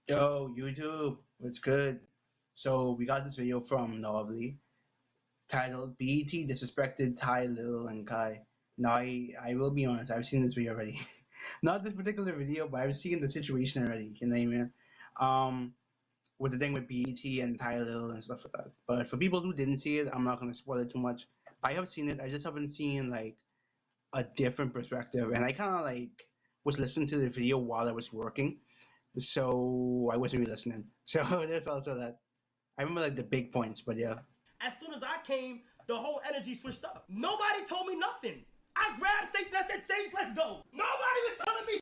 Yo, YouTube, what's good? So we got this video from Novely titled BET Disrespected Ty, Lil, and Kai. Now, I will be honest, I've seen this video already. Not this particular video, but I've seen the situation already, you know what I mean? Um, with the thing with BET and Ty, Lil, and stuff like that. But for people who didn't see it, I'm not going to spoil it too much. I have seen it, I just haven't seen like a different perspective. And I kind of like was listening to the video while I was working, so I wasn't really listening. So there's also that. I remember like the big points, but yeah. As soon as I came, the whole energy switched up. Nobody told me nothing. I grabbed Sage and I said, Sage, let's go. Nobody was telling me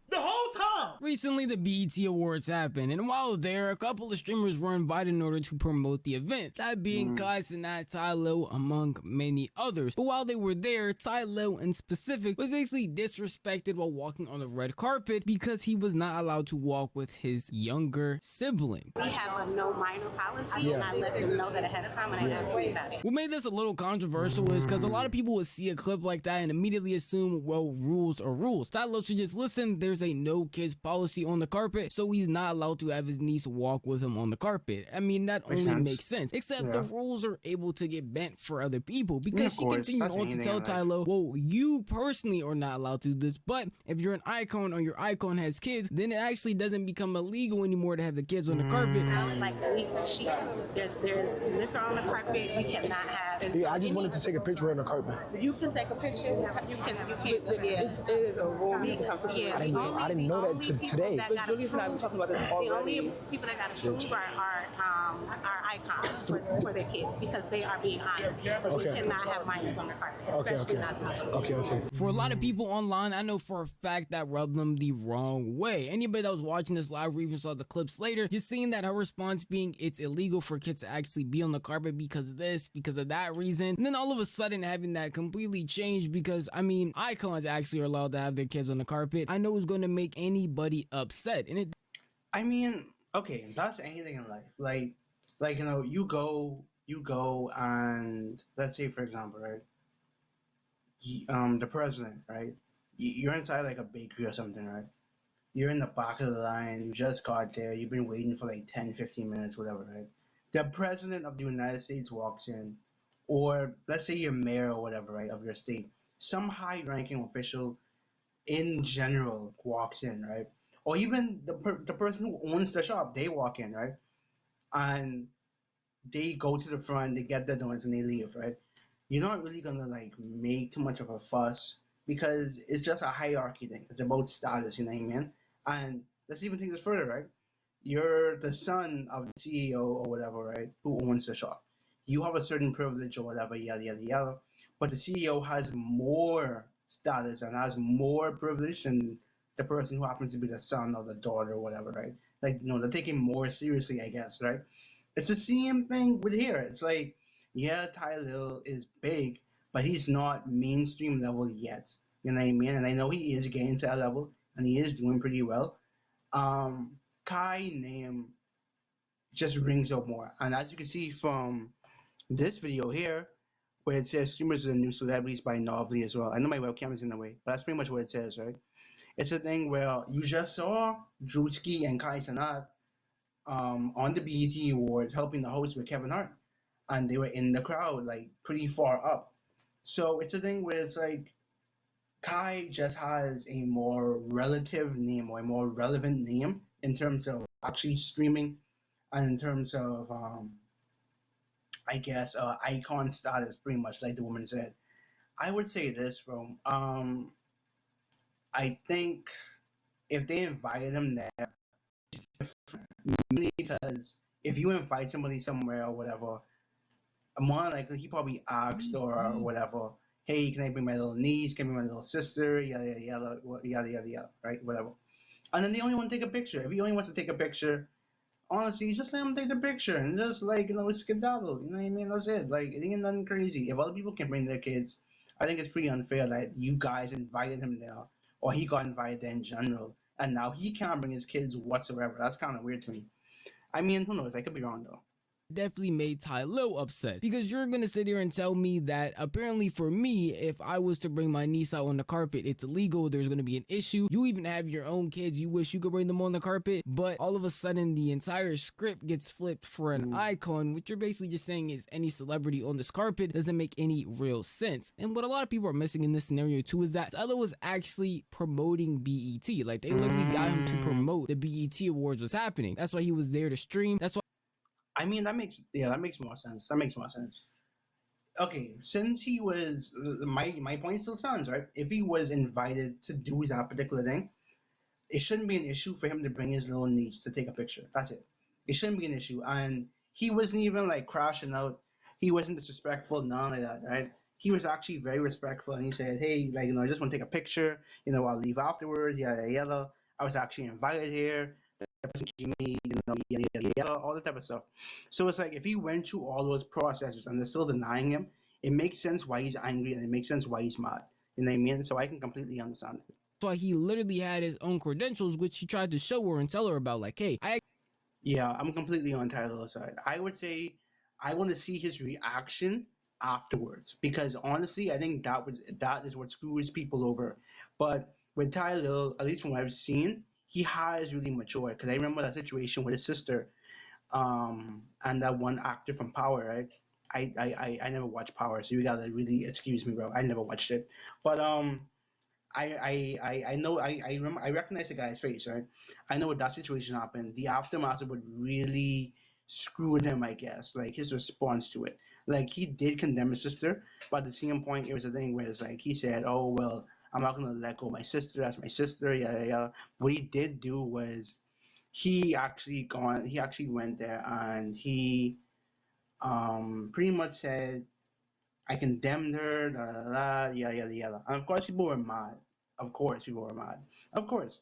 the whole time. Recently, the BET Awards happened, and while there, a couple of streamers were invited in order to promote the event, that being Kai Cenat, Ty Lil, among many others. But while they were there, Ty Lil in specific was basically disrespected while walking on the red carpet because he was not allowed to walk with his younger sibling. We have a no minor policy, and I let them know that ahead of time when I asked me about it. What made this a little controversial is because a lot of people would see a clip like that and immediately assume, well, rules are rules. Ty Lil should just listen, there's a no kids policy on the carpet, so he's not allowed to have his niece walk with him on the carpet. I mean, that makes sense. Except the rules are able to get bent for other people because she continued on to tell Ty Lil, well, you personally are not allowed to do this, but if you're an icon or your icon has kids, then it actually doesn't become illegal anymore to have the kids on the carpet. Like there's liquor on the carpet. We cannot have. Yeah, I just wanted to take a picture on the carpet. You can take a picture. You can't. It is a rule. Yeah, I didn't know that today. But Julius and I have been talking about this already. The only people that got to prove are icons for their kids because they are being honored. But we cannot have minors on the carpet, especially not this age. Okay. For a lot of people online, I know for a fact that rubbed them the wrong way. Anybody that was watching this live or even saw the clips later, just seeing that her response being it's illegal for kids to actually be on the carpet because of this, because of that reason, and then all of a sudden having that completely change because, I mean, icons actually are allowed to have their kids on the carpet, I know it's going to make anybody upset. And it I mean, okay, that's anything in life. Like you go, and let's say for example, right? The president, right? You're inside like a bakery or something, right? You're in the back of the line. You just got there. You've been waiting for like 10, 15 minutes, whatever, right? The president of the United States walks in, or let's say your mayor or whatever, right, of your state. Some high-ranking official in general walks in, right? Or even the person who owns the shop, they walk in, right? And they go to the front, they get the donuts, and they leave, right? You're not really gonna like make too much of a fuss because it's just a hierarchy thing. It's about status, you know what I mean? And let's even take this further, right? You're the son of the CEO or whatever, right? Who owns the shop. You have a certain privilege or whatever, yada yada yada. But the CEO has more status and has more privilege than the person who happens to be the son or the daughter or whatever, right? Like, they're taking more seriously, I guess, right? It's the same thing with here. It's like, yeah, Ty Lil is big, but he's not mainstream level yet. You know what I mean? And I know he is getting to that level, and he is doing pretty well. Kai name just rings out more, and as you can see from this video here, where it says streamers are the new celebrities by Novely as well. I know my webcam is in the way, but that's pretty much what it says, right? It's a thing where you just saw Drewski and Kai Cenat on the BET Awards helping the host with Kevin Hart, and they were in the crowd, like pretty far up. So it's a thing where it's like Kai just has a more relative name or a more relevant name in terms of actually streaming and in terms of I guess icon status, pretty much like the woman said. I would say this, bro. I think if they invited him there, mainly because if you invite somebody somewhere or whatever, more likely he probably asked or whatever, hey, can I bring my little niece? Can I bring my little sister? Yada yada yada yada yada yada, right? Whatever. And then they only want to take a picture. If he only wants to take a picture, honestly, just let him take the picture and just like skedaddle. You know what I mean? That's it. Like it ain't nothing crazy. If other people can bring their kids, I think it's pretty unfair that you guys invited him there, or he got invited there in general, and now he can't bring his kids whatsoever. That's kind of weird to me. I mean, who knows? I could be wrong though. definitely made Ty Lil upset, because you're gonna sit here and tell me that apparently for me, if I was to bring my niece out on the carpet, it's illegal, there's gonna be an issue. You even have your own kids, you wish you could bring them on the carpet, but all of a sudden the entire script gets flipped for an icon, which you're basically just saying is any celebrity on this carpet doesn't make any real sense. And what a lot of people are missing in this scenario too is that Tyler was actually promoting BET. Like, they literally got him to promote the BET Awards was happening. That's why he was there to stream. That's why I mean, that makes more sense. That makes more sense. Okay, since he was my point still stands, right? If he was invited to do that particular thing, it shouldn't be an issue for him to bring his little niece to take a picture. That's it. It shouldn't be an issue. And he wasn't even like crashing out. He wasn't disrespectful, none of that, right? He was actually very respectful, and he said, "Hey, like, I just want to take a picture. I'll leave afterwards. Yada yada. I was actually invited here. The person gave me, yada yada yada, all that type of stuff." So it's like if he went through all those processes and they're still denying him, it makes sense why he's angry and it makes sense why he's mad. You know what I mean? So I can completely understand it. why he literally had his own credentials, which he tried to show her and tell her about. Like, hey, Yeah, I'm completely on Tyler's side. I would say I want to see his reaction afterwards because honestly, I think that is what screws people over. But with Tyler, at least from what I've seen, he has really matured. Because I remember that situation with his sister, and that one actor from Power, right? I never watched Power, so you gotta really excuse me, bro. I never watched it, but I know I remember I recognize the guy's face, right? I know what that situation happened. The aftermath would really screwed him, I guess. Like his response to it. Like he did condemn his sister, but at the same point it was a thing where it's like he said, "Oh well, I'm not gonna let go of my sister. That's my sister." Yeah, yeah, yeah. What he did do was he actually went there and he pretty much said I condemned her, da, da, da, yada yada yada. And of course, people were mad. Of course, people were mad. Of course,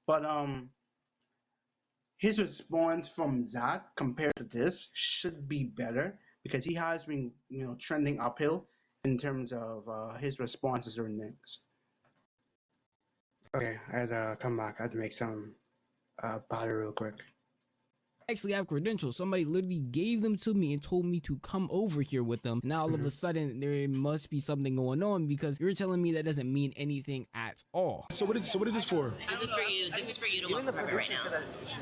but his response from that compared to this should be better because he has been, trending uphill in terms of his responses or things. Okay, I had to come back. I had to make some batter real quick. actually have credentials. Somebody literally gave them to me and told me to come over here with them. Now all of a sudden there must be something going on because you're telling me that doesn't mean anything at all. So what is this for? This is for you. This is for you to walk over right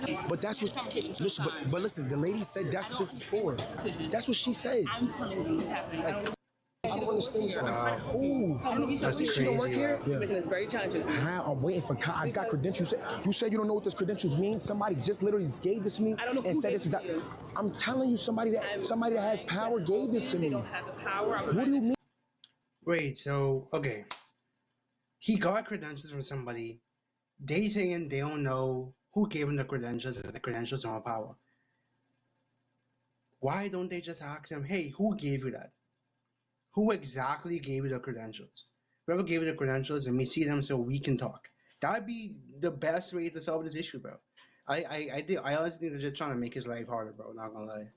now. But that's what. Listen, but listen. The lady said that's what this is for. That's what she said. I'm telling you what's happening. I don't understand. Ooh, That's she don't work crazy. here. You're making this very challenging for me. I'm waiting for. I got credentials. You said you don't know what those credentials mean. Somebody just literally gave this to me I don't know and who said gave this is. it to you. I'm telling you, somebody that has power gave this to They me. don't have the power. What do you mean? Wait, so okay, he got credentials from somebody. They saying they don't know who gave him the credentials and the credentials are on power. Why don't they just ask him, hey, who gave you that? Who exactly gave you the credentials? Whoever gave you the credentials, and we see them so we can talk. That'd be the best way to solve this issue, bro. I honestly think they're just trying to make his life harder, bro. Not gonna lie.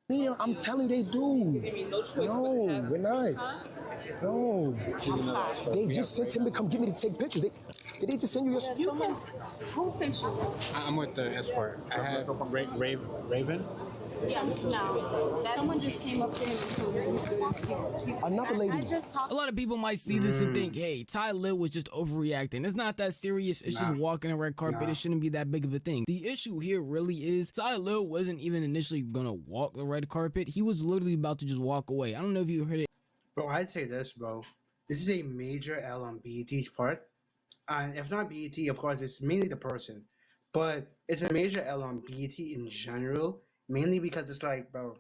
Yeah, I'm telling you, they do. Give me no choice. No, we're not. No. They just sent him to come get me to take pictures. Did they just send you your? Someone, who sent you? I'm with the escort. I have Raven. Yeah, no. Someone just came up to him and told him he's good. He's Another lady. I just talked. A lot of people might see this and think, hey, Ty Lil was just overreacting. It's not that serious. It's just walking a red carpet. It shouldn't be that big of a thing. The issue here really is Ty Lil wasn't even initially gonna walk the red carpet. He was literally about to just walk away. I don't know if you heard it. Bro, I'd say this, bro. This is a major L on BET's part. And if not BET, of course, it's mainly the person. But it's a major L on BET in general, mainly because it's like, bro,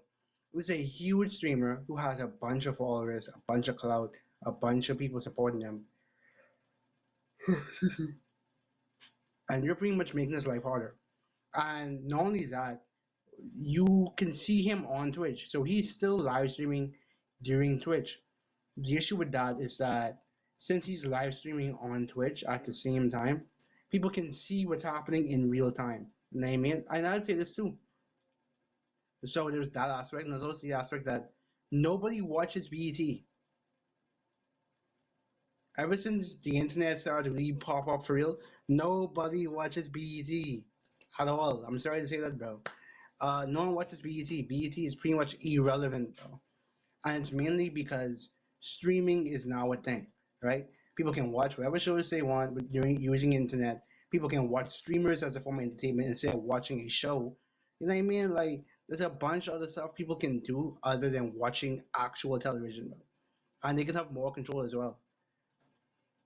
this is a huge streamer who has a bunch of followers, a bunch of clout, a bunch of people supporting them. And you're pretty much making his life harder. And not only that, you can see him on Twitch. So he's still live streaming during Twitch. The issue with that is that since he's live streaming on Twitch at the same time, people can see what's happening in real time. You know what I mean? And I'd say this too. So there's that aspect, and there's also the aspect that nobody watches BET. Ever since the internet started to really pop up for real, nobody watches BET at all. I'm sorry to say that, bro. No one watches BET. BET is pretty much irrelevant, bro. And it's mainly because streaming is now a thing, right? People can watch whatever shows they want with doing using internet. People can watch streamers as a form of entertainment instead of watching a show. You know what I mean? Like there's a bunch of other stuff people can do other than watching actual television, bro. And they can have more control as well.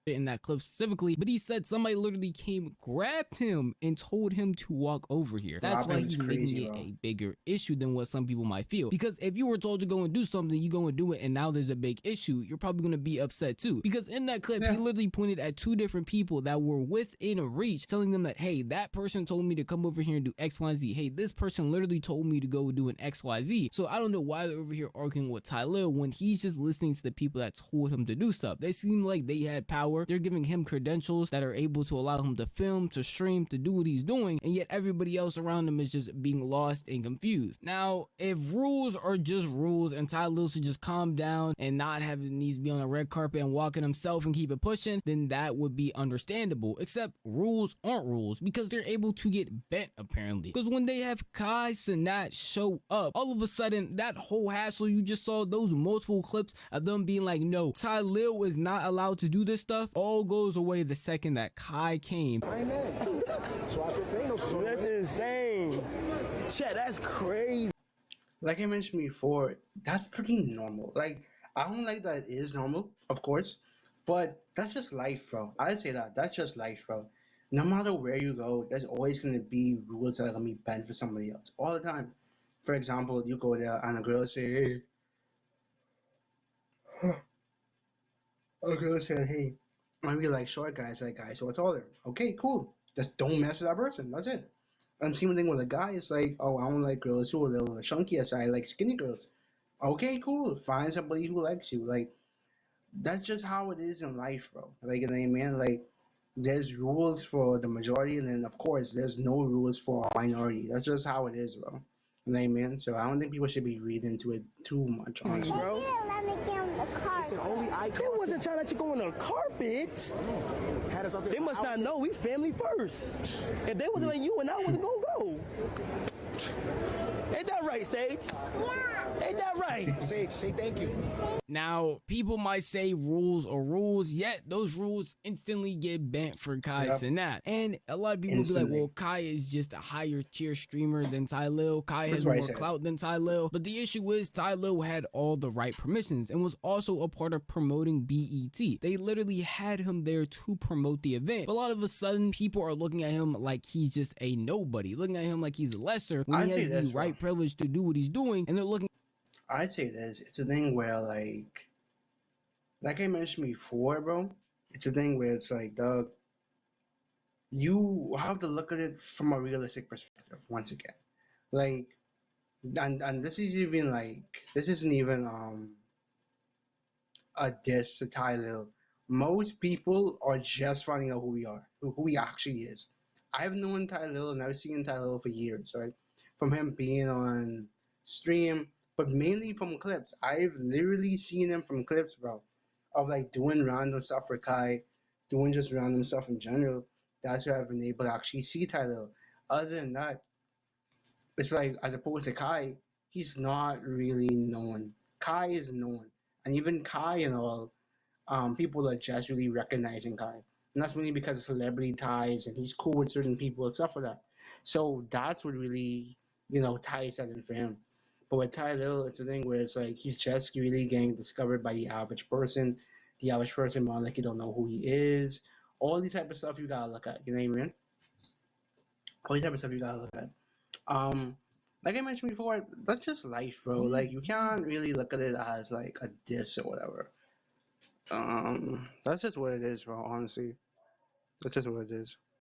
In that clip specifically, but he said somebody literally came, grabbed him, and told him to walk over here. That's why he's making it a bigger issue than what some people might feel. Because if you were told to go and do something, you go and do it, and now there's a big issue, you're probably going to be upset too. Because in that clip, he literally pointed at two different people that were within reach, telling them that, hey, that person told me to come over here and do X, Y, Z. Hey, this person literally told me to go do an X, Y, Z. So I don't know why they're over here arguing with Tyler when he's just listening to the people that told him to do stuff. They seem like they had power. They're giving him credentials that are able to allow him to film, to stream, to do what he's doing, and yet everybody else around him is just being lost and confused. Now, if rules are just rules and Ty Lewis should just calm down and not have his knees be on a red carpet and walking himself and keep it pushing, then that would be understandable. Except rules aren't rules because they're able to get bent apparently. Because when they have Kai Cenat show up, all of a sudden that whole hassle you just saw, those multiple clips of them being like, no, Ty Lil is not allowed to do this stuff, all goes away the second that Kai came. So I said, that's insane. Chat, that's crazy. Like I mentioned before, that's pretty normal. Like I don't like that it is normal, of course, but that's just life, bro. I say that that's just life, bro. No matter where you go, there's always gonna be rules that are gonna be bent for somebody else all the time. For example, you go there and a girl say, "Hey," a girl said, "Hey, I really like short guys, like guys who are taller." Okay, cool. Just don't mess with that person. That's it. And same thing with a guy. It's like, oh, I don't like girls who are a little chunky, so I like skinny girls. Okay, cool. Find somebody who likes you. Like that's just how it is in life, bro. Like, you know what I mean? Like there's rules for the majority, and then of course there's no rules for a minority. That's just how it is, bro. You know what I mean? So I don't think people should be reading into it too much, honestly. Bro. Let me get on the car. It's an only icon. They wasn't trying to let you go on the carpet. Had us out there They must not know we family first. If they wasn't letting you and I wasn't gonna go. Ain't that right, Sage? Yeah. Ain't that right? Sage, say thank you. Now, people might say rules are rules, yet those rules instantly get bent for Kai Cenat. And a lot of people be like, well, Kai is just a higher tier streamer than Ty Lil. Kai has more clout than Ty Lil. But the issue is Ty Lil had all the right permissions and was also a part of promoting BET. They literally had him there to promote the event. But all of a sudden, people are looking at him like he's just a nobody, looking at him like he's lesser when he has the right privilege to do what he's doing, and they're looking. I'd say this. It's a thing where like I mentioned before, bro. It's a thing where it's like, Doug, you have to look at it from a realistic perspective once again. Like, and this is even like this isn't even a diss to Ty Lil. Most people are just finding out who we are, who he actually is. I've known Ty Lil and I've seen Ty Lil for years, right? From him being on stream, but mainly from clips. I've literally seen him from clips, bro, of like doing random stuff for Kai, doing just random stuff in general. That's where I've been able to actually see Ty Lil. Other than that, it's like as opposed to Kai, he's not really known. Kai is known, and even Kai and all, people are just really recognizing Kai, and that's mainly because of celebrity ties, and he's cool with certain people and stuff like that. So that's what really, ties that in for him. But with Ty Lil, it's a thing where it's like he's just really getting discovered by the average person. The average person might like you don't know who he is. All these type of stuff you gotta look at. You know what I mean? All these type of stuff you gotta look at. Like I mentioned before, that's just life, bro. Like you can't really look at it as like a diss or whatever. That's just what it is, bro. Honestly, that's just what it is.